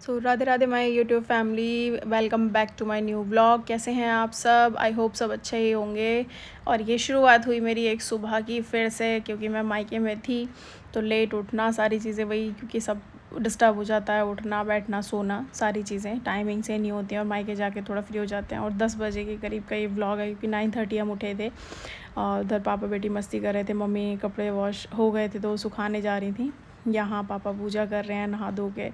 So Radhe Radhe my YouTube family, welcome back to my new blog. कैसे हैं आप सब? आई होप सब अच्छे ही होंगे। और ये शुरुआत हुई मेरी एक सुबह की फिर से, क्योंकि मैं मायके में थी तो लेट उठना, सारी चीज़ें वही, क्योंकि सब डिस्टर्ब हो जाता है, उठना बैठना सोना सारी चीज़ें टाइमिंग से नहीं होती हैं। और मायके जाके थोड़ा फ्री हो जाते हैं। और 10 बजे के करीब का ये व्लॉग है, क्योंकि 9:30 हम उठे थे। और उधर पापा बेटी मस्ती कर रहे थे, मम्मी कपड़े वॉश हो गए थे तो सुखाने जा रही थी। यहाँ पापा पूजा कर रहे हैं नहा धो के,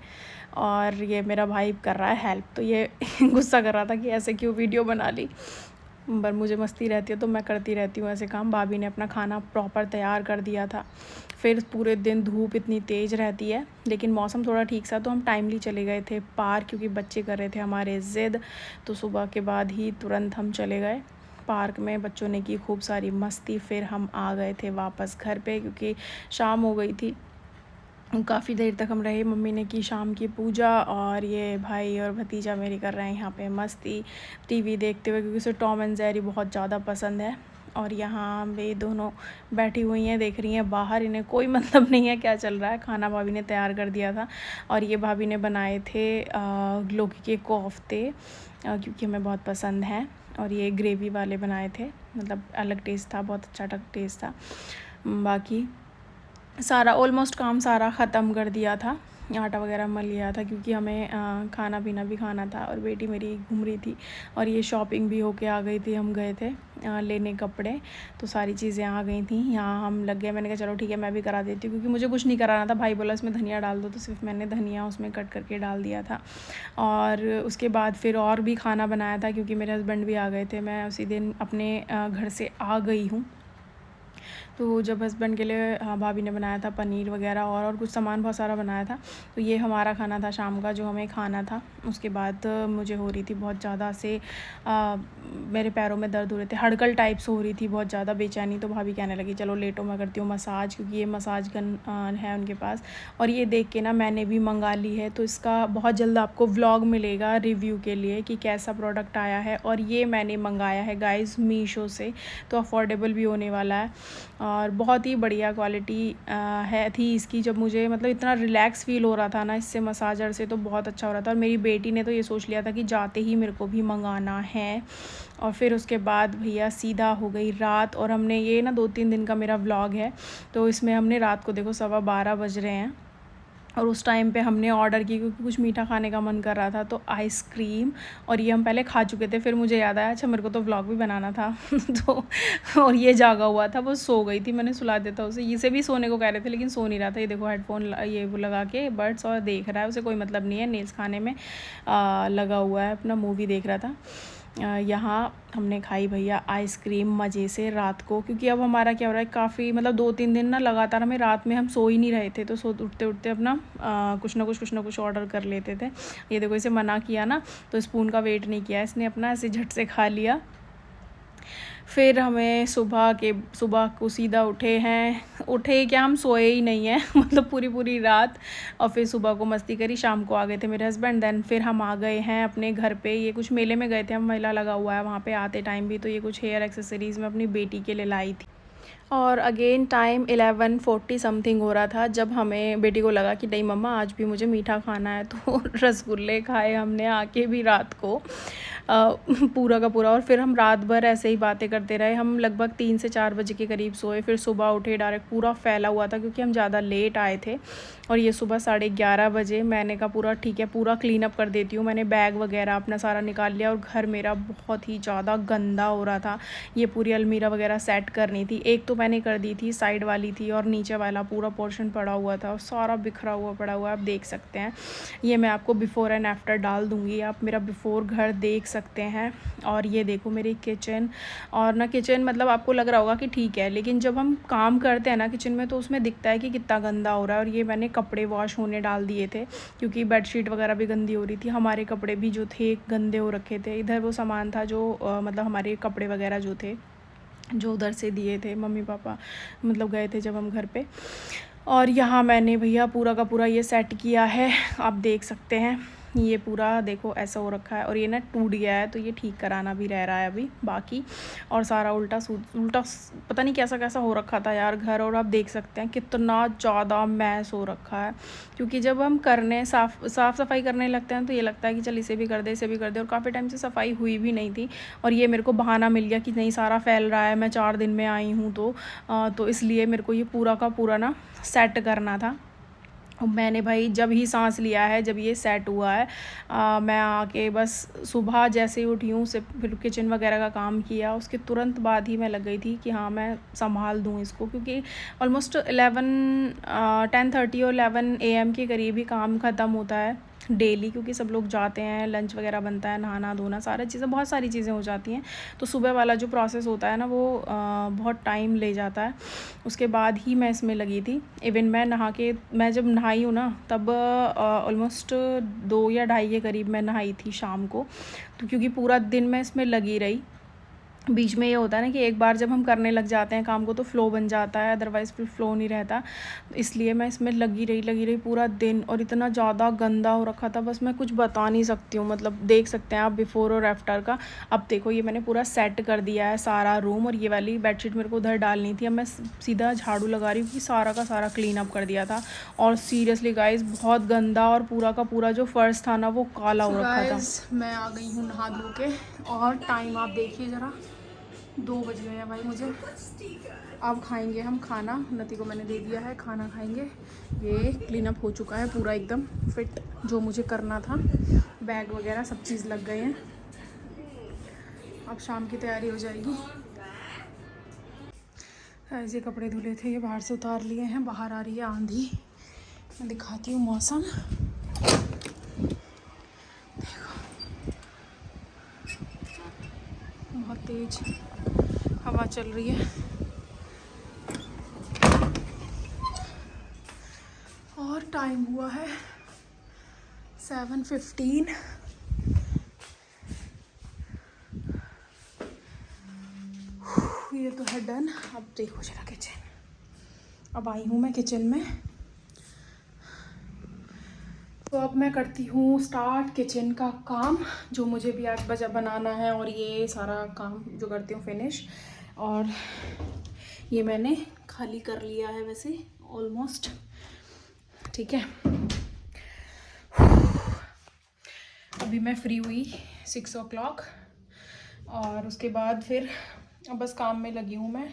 और ये मेरा भाई कर रहा है हेल्प। तो ये गुस्सा कर रहा था कि ऐसे क्यों वीडियो बना ली, पर मुझे मस्ती रहती है तो मैं करती रहती हूँ ऐसे काम। भाभी ने अपना खाना प्रॉपर तैयार कर दिया था। फिर पूरे दिन धूप इतनी तेज़ रहती है, लेकिन मौसम थोड़ा ठीक सा, तो हम टाइमली चले गए थे पार्क, क्योंकि बच्चे कर रहे थे हमारे ज़िद। तो सुबह के बाद ही तुरंत हम चले गए पार्क में, बच्चों ने की खूब सारी मस्ती। फिर हम आ गए थे वापस घर पे, क्योंकि शाम हो गई थी। काफ़ी देर तक हम रहे, मम्मी ने की शाम की पूजा, और ये भाई और भतीजा मेरी कर रहे हैं यहाँ पे मस्ती टीवी देखते हुए, क्योंकि उसे टॉम एंड जेरी बहुत ज़्यादा पसंद है। और यहाँ वे दोनों बैठी हुई हैं, देख रही हैं बाहर, इन्हें कोई मतलब नहीं है क्या चल रहा है। खाना भाभी ने तैयार कर दिया था, और ये भाभी ने बनाए थे लौकी के कोफ्ते, क्योंकि हमें बहुत पसंद है। और ये ग्रेवी वाले बनाए थे, मतलब अलग टेस्ट था, बहुत अच्छा टेस्ट था। बाकी सारा ऑलमोस्ट काम सारा ख़त्म कर दिया था, आटा वगैरह मल लिया था, क्योंकि हमें खाना पीना भी खाना था। और बेटी मेरी घूम रही थी, और ये शॉपिंग भी होके आ गई थी। हम गए थे लेने कपड़े, तो सारी चीज़ें आ गई थी। यहाँ हम लग गए, मैंने कहा चलो ठीक है मैं भी करा देती हूँ, क्योंकि मुझे कुछ नहीं कराना था। भाई बोला इसमें धनिया डाल दो, तो सिर्फ मैंने धनिया उसमें कट करके डाल दिया था। और उसके बाद फिर और भी खाना बनाया था, क्योंकि मेरे हस्बैंड भी आ गए थे। मैं उसी दिन अपने घर से आ गई हूँ। तो जब हस्बैंड के लिए भाभी ने बनाया था पनीर वगैरह, और कुछ सामान बहुत सारा बनाया था। तो ये हमारा खाना था शाम का, जो हमें खाना था। उसके बाद मुझे हो रही थी बहुत ज़्यादा से मेरे पैरों में दर्द हो रहे थे, हड़कल टाइप्स हो रही थी, बहुत ज़्यादा बेचैनी। तो भाभी कहने लगी चलो लेटो, मैं करती हूँ मसाज, क्योंकि ये मसाज गन है उनके पास। और ये देख के ना मैंने भी मंगा ली है, तो इसका बहुत जल्द आपको व्लॉग मिलेगा रिव्यू के लिए कि कैसा प्रोडक्ट आया है। और ये मैंने मंगाया है गाइस मीशो से, तो अफोर्डेबल भी होने वाला है, और बहुत ही बढ़िया क्वालिटी है थी इसकी। जब मुझे मतलब इतना रिलैक्स फ़ील हो रहा था ना इससे, मसाजर से, तो बहुत अच्छा हो रहा था। और मेरी बेटी ने तो ये सोच लिया था कि जाते ही मेरे को भी मंगाना है। और फिर उसके बाद भैया सीधा हो गई रात, और हमने ये ना 2-3 दिन का मेरा व्लॉग है, तो इसमें हमने रात को देखो 12:15 बज रहे हैं, और उस टाइम पे हमने ऑर्डर की, क्योंकि कुछ मीठा खाने का मन कर रहा था, तो आइसक्रीम। और ये हम पहले खा चुके थे, फिर मुझे याद आया अच्छा मेरे को तो व्लॉग भी बनाना था तो और ये जागा हुआ था, वो सो गई थी, मैंने सुला देता उसे। इसे भी सोने को कह रहे थे, लेकिन सो नहीं रहा था। ये देखो हेडफोन ये वो लगा के बड्स, और देख रहा है, उसे कोई मतलब नहीं है, नेल्स खाने में लगा हुआ है, अपना मूवी देख रहा था। यहाँ हमने खाई भैया आइसक्रीम मज़े से रात को, क्योंकि अब हमारा क्या हो रहा है, काफ़ी मतलब 2-3 दिन ना लगातार हमें रात में हम सो ही नहीं रहे थे, तो सो उठते उठते अपना कुछ ना कुछ ऑर्डर कर लेते थे। ये देखो इसे मना किया ना, तो स्पून का वेट नहीं किया इसने, अपना ऐसे झट से खा लिया। फिर हमें सुबह को सीधा उठे क्या, हम सोए ही नहीं हैं मतलब पूरी पूरी रात। और फिर सुबह को मस्ती करी, शाम को आ गए थे मेरे हस्बैंड। देन फिर हम आ गए हैं अपने घर पे। ये कुछ मेले में गए थे हम, मेला लगा हुआ है वहाँ पे आते टाइम भी, तो ये कुछ हेयर एक्सेसरीज़ मैं अपनी बेटी के लिए लाई थी। और अगेन टाइम 11:40 समथिंग हो रहा था, जब हमें बेटी को लगा कि नहीं मम्मा आज भी मुझे मीठा खाना है, तो रसगुल्ले खाए हमने आके भी रात को पूरा का पूरा। और फिर हम रात भर ऐसे ही बातें करते रहे। हम लगभग 3 से 4 बजे के करीब सोए, फिर सुबह उठे, डायरेक्ट पूरा फैला हुआ था, क्योंकि हम ज़्यादा लेट आए थे। और ये सुबह 11:30 बजे, मैंने कहा पूरा ठीक है, पूरा क्लीन अप कर देती हूँ। मैंने बैग वगैरह अपना सारा निकाल लिया, और घर मेरा बहुत ही ज़्यादा गंदा हो रहा था। ये पूरी अलमीरा वगैरह सेट करनी थी, एक तो मैंने कर दी थी, साइड वाली थी, और नीचे वाला पूरा पोर्शन पड़ा हुआ था, और सारा बिखरा हुआ पड़ा हुआ है, आप देख सकते हैं। ये मैं आपको बिफ़ोर एंड आफ्टर डाल दूँगी, आप मेरा बिफ़ोर घर देख सकते हैं। और ये देखो मेरी किचन, और ना किचन मतलब आपको लग रहा होगा कि ठीक है, लेकिन जब हम काम करते हैं ना किचन में, तो उसमें दिखता है कि कितना गंदा हो रहा है। और ये मैंने कपड़े वॉश होने डाल दिए थे, क्योंकि बेडशीट वगैरह भी गंदी हो रही थी, हमारे कपड़े भी जो थे गंदे हो रखे थे। इधर वो सामान था जो मतलब हमारे कपड़े वगैरह जो थे, जो उधर से दिए थे मम्मी पापा, मतलब गए थे जब हम घर पे। और यहाँ मैंने भैया पूरा का पूरा ये सेट किया है, आप देख सकते हैं। ये पूरा देखो ऐसा हो रखा है और ये ना टूट गया है, तो ये ठीक कराना भी रह रहा है अभी बाकी। और सारा उल्टा उल्टा पता नहीं कैसा कैसा हो रखा था यार घर। और आप देख सकते हैं कितना ज़्यादा मैस हो रखा है, क्योंकि जब हम करने साफ़ सफाई करने लगते हैं तो ये लगता है कि चल इसे भी कर दे, इसे भी कर दे। और काफ़ी टाइम से सफाई हुई भी नहीं थी, और ये मेरे को बहाना मिल गया कि नहीं सारा फैल रहा है, मैं 4 दिन में आई हूँ तो इसलिए मेरे को ये पूरा का पूरा ना सेट करना था। और मैंने भाई जब ही सांस लिया है, जब ये सेट हुआ है, मैं आके बस सुबह जैसे ही उठी हूँ से फिर किचन वगैरह का काम किया, उसके तुरंत बाद ही मैं लग गई थी कि हाँ मैं संभाल दूँ इसको, क्योंकि ऑलमोस्ट 10:30 और 11 AM के करीब ही काम ख़त्म होता है डेली, क्योंकि सब लोग जाते हैं, लंच वगैरह बनता है, नहाना धोना सारी चीज़ें, बहुत सारी चीज़ें हो जाती हैं। तो सुबह वाला जो प्रोसेस होता है ना वो बहुत टाइम ले जाता है। उसके बाद ही मैं इसमें लगी थी। इवन मैं जब नहाई हूँ ना तब ऑलमोस्ट 2 या 2:30 के करीब मैं नहाई थी शाम को। तो क्योंकि पूरा दिन मैं इसमें लगी रही। बीच में ये होता है ना कि एक बार जब हम करने लग जाते हैं काम को तो फ़्लो बन जाता है, अदरवाइज़ फिर फ़्लो नहीं रहता। इसलिए मैं इसमें लगी रही पूरा दिन, और इतना ज़्यादा गंदा हो रखा था, बस मैं कुछ बता नहीं सकती हूँ। मतलब देख सकते हैं आप बिफ़ोर और आफ्टर का। अब देखो ये मैंने पूरा सेट कर दिया है सारा रूम, और ये वाली बेडशीट मेरे को उधर डालनी थी। अब मैं सीधा झाड़ू लगा रही हूँ कि सारा का सारा क्लीन अप कर दिया था। और सीरियसली गाइज़ बहुत गंदा, और पूरा का पूरा जो फ़र्श था ना वो काला हो रखा था। मैं आ गई हूँ नहा धो के, और टाइम आप देखिए ज़रा, 2 बज गए हैं भाई मुझे। अब खाएंगे हम खाना, नती को मैंने दे दिया है, खाना खाएंगे। ये क्लीन अप हो चुका है पूरा एकदम फिट, जो मुझे करना था, बैग वगैरह सब चीज़ लग गए हैं। अब शाम की तैयारी हो जाएगी। ऐसे कपड़े धुले थे, ये बाहर से उतार लिए हैं। बाहर आ रही है आंधी, मैं दिखाती हूँ मौसम। देखो बहुत तेज हवा चल रही है, और टाइम हुआ है 7:15। ये तो है डन। अब देखो जरा किचन, अब आई हूँ मैं किचन में। तो अब मैं करती हूँ स्टार्ट किचन का काम, जो मुझे भी आज बजा बनाना है, और ये सारा काम जो करती हूँ फिनिश। और ये मैंने खाली कर लिया है वैसे ऑलमोस्ट, ठीक है। अभी मैं फ्री हुई 6 o'clock, और उसके बाद फिर अब बस काम में लगी हूँ मैं।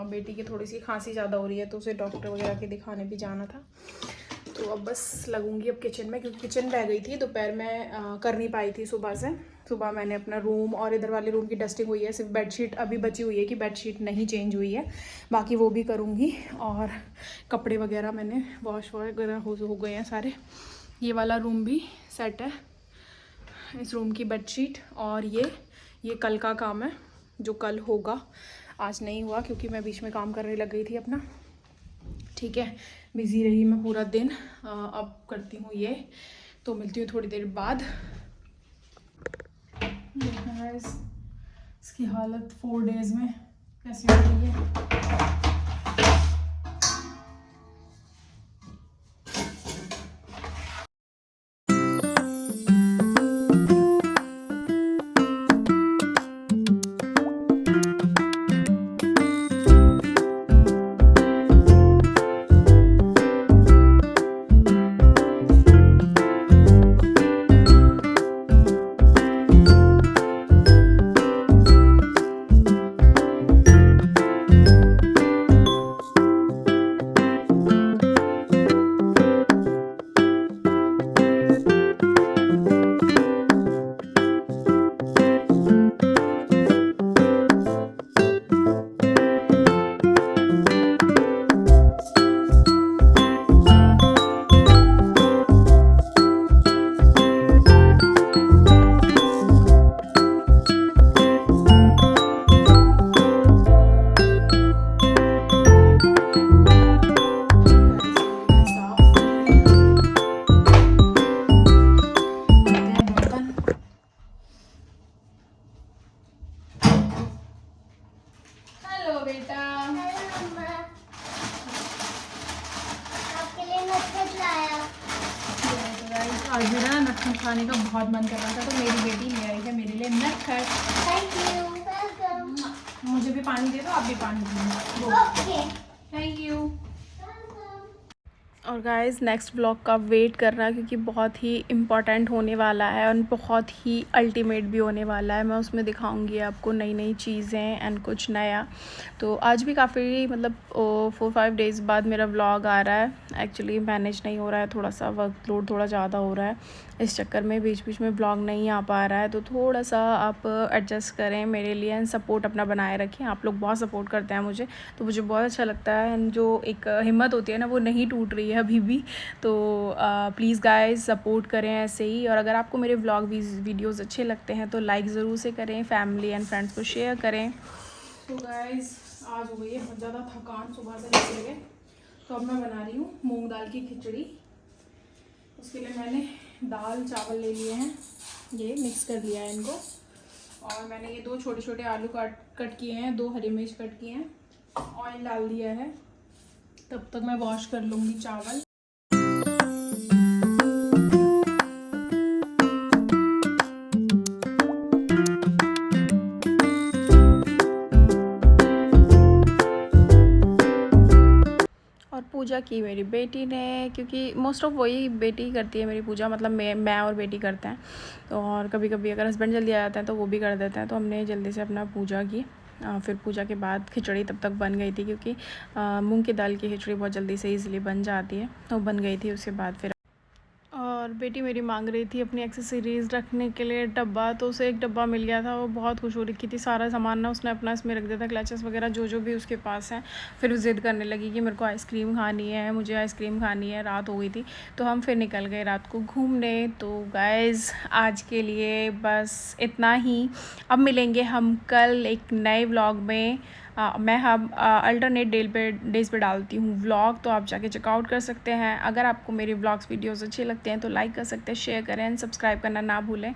बेटी की थोड़ी सी खांसी ज़्यादा हो रही है, तो उसे डॉक्टर वगैरह के दिखाने भी जाना था। तो अब बस लगूंगी अब किचन में, क्योंकि किचन रह गई थी दोपहर में, कर नहीं पाई थी सुबह से। सुबह मैंने अपना रूम और इधर वाले रूम की डस्टिंग हुई है, सिर्फ बेडशीट अभी बची हुई है कि बेडशीट नहीं चेंज हुई है, बाकी वो भी करूँगी। और कपड़े वगैरह मैंने वॉश वगैरह हो गए हैं सारे। ये वाला रूम भी सेट है, इस रूम की बेडशीट। और ये कल का काम है जो कल होगा, आज नहीं हुआ क्योंकि मैं बीच में काम करने लग गई थी अपना, ठीक है। बिज़ी रही मैं पूरा दिन। अब करती हूँ ये, तो मिलती हूँ थोड़ी देर बाद। देखना है इसकी हालत 4 days में कैसी हो रही है। मेरा ना नटखट खाने का बहुत मन कर रहा था, तो मेरी बेटी ले आई है मेरे लिए नटखट। Thank you. मुझे भी पानी दे दो, आप भी पानी दो। Thank you. और गाइस नेक्स्ट ब्लॉग का वेट करना, क्योंकि बहुत ही इम्पॉर्टेंट होने वाला है और बहुत ही अल्टीमेट भी होने वाला है। मैं उसमें दिखाऊंगी आपको नई नई चीज़ें एंड कुछ नया। तो आज भी काफ़ी मतलब 4-5 डेज़ बाद मेरा ब्लॉग आ रहा है। एक्चुअली मैनेज नहीं हो रहा है, थोड़ा सा वर्कलोड थोड़ा ज़्यादा हो रहा है, इस चक्कर में बीच बीच में ब्लॉग नहीं आ पा रहा है। तो थोड़ा सा आप एडजस्ट करें मेरे लिए एंड सपोर्ट अपना बनाए रखें। आप लोग बहुत सपोर्ट करते हैं मुझे, तो मुझे बहुत अच्छा लगता है एंड जो एक हिम्मत होती है ना, वो नहीं टूट रही है अभी भी। तो प्लीज़ गाइस सपोर्ट करें ऐसे ही। और अगर आपको मेरे व्लॉग वीडियोस अच्छे लगते हैं तो लाइक ज़रूर से करें, फैमिली एंड फ्रेंड्स को शेयर करें। तो गाइस आज हो गई है बहुत ज़्यादा थकान, सुबह से निकल गए। तो अब मैं बना रही हूँ मूंग दाल की खिचड़ी। उसके लिए मैंने दाल चावल ले लिए हैं, ये मिक्स कर लिया है इनको। और मैंने ये 2 छोटे छोटे आलू कट किए हैं, 2 हरी मिर्च कट किए हैं, ऑयल डाल दिया है। तब तक मैं वॉश कर लूँगी चावल। और पूजा की मेरी बेटी ने, क्योंकि मोस्ट ऑफ वही बेटी करती है मेरी पूजा, मतलब मैं और बेटी करते हैं। तो और कभी कभी अगर हस्बैंड जल्दी आ जाते हैं तो वो भी कर देते हैं। तो हमने जल्दी से अपना पूजा की। फिर पूजा के बाद खिचड़ी तब तक बन गई थी, क्योंकि मूंग की दाल की खिचड़ी बहुत जल्दी से ईज़िली बन जाती है, तो बन गई थी। उसके बाद फिर और बेटी मेरी मांग रही थी अपनी एक्सेसरीज़ रखने के लिए डब्बा, तो उसे एक डब्बा मिल गया था। वो बहुत खुश हो रखी थी, सारा सामान ना उसने अपना इसमें रख दिया था, क्लचेस वगैरह जो भी उसके पास हैं। फिर वो ज़िद करने लगी कि मेरे को आइसक्रीम खानी है, मुझे आइसक्रीम खानी है। रात हो गई थी, तो हम फिर निकल गए रात को घूमने। तो गाइज़ आज के लिए बस इतना ही। अब मिलेंगे हम कल एक नए व्लॉग में। मैं हम अल्टरनेट डेज़ पे डालती हूँ व्लॉग, तो आप जाके चेकआउट कर सकते हैं। अगर आपको मेरे व्लॉग्स वीडियोस अच्छे लगते हैं तो लाइक कर सकते हैं, शेयर करें एंड सब्सक्राइब करना ना भूलें।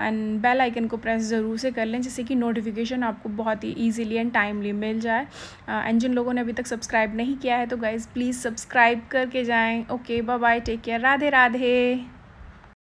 एंड बेल आइकन को प्रेस ज़रूर से कर लें, जिससे कि नोटिफिकेशन आपको बहुत ही ईजिली एंड टाइमली मिल जाए। एंड जिन लोगों ने अभी तक सब्सक्राइब नहीं किया है तो गाइज़ प्लीज़ सब्सक्राइब करके जाएँ। Okay bye bye, take care, Radhe Radhe.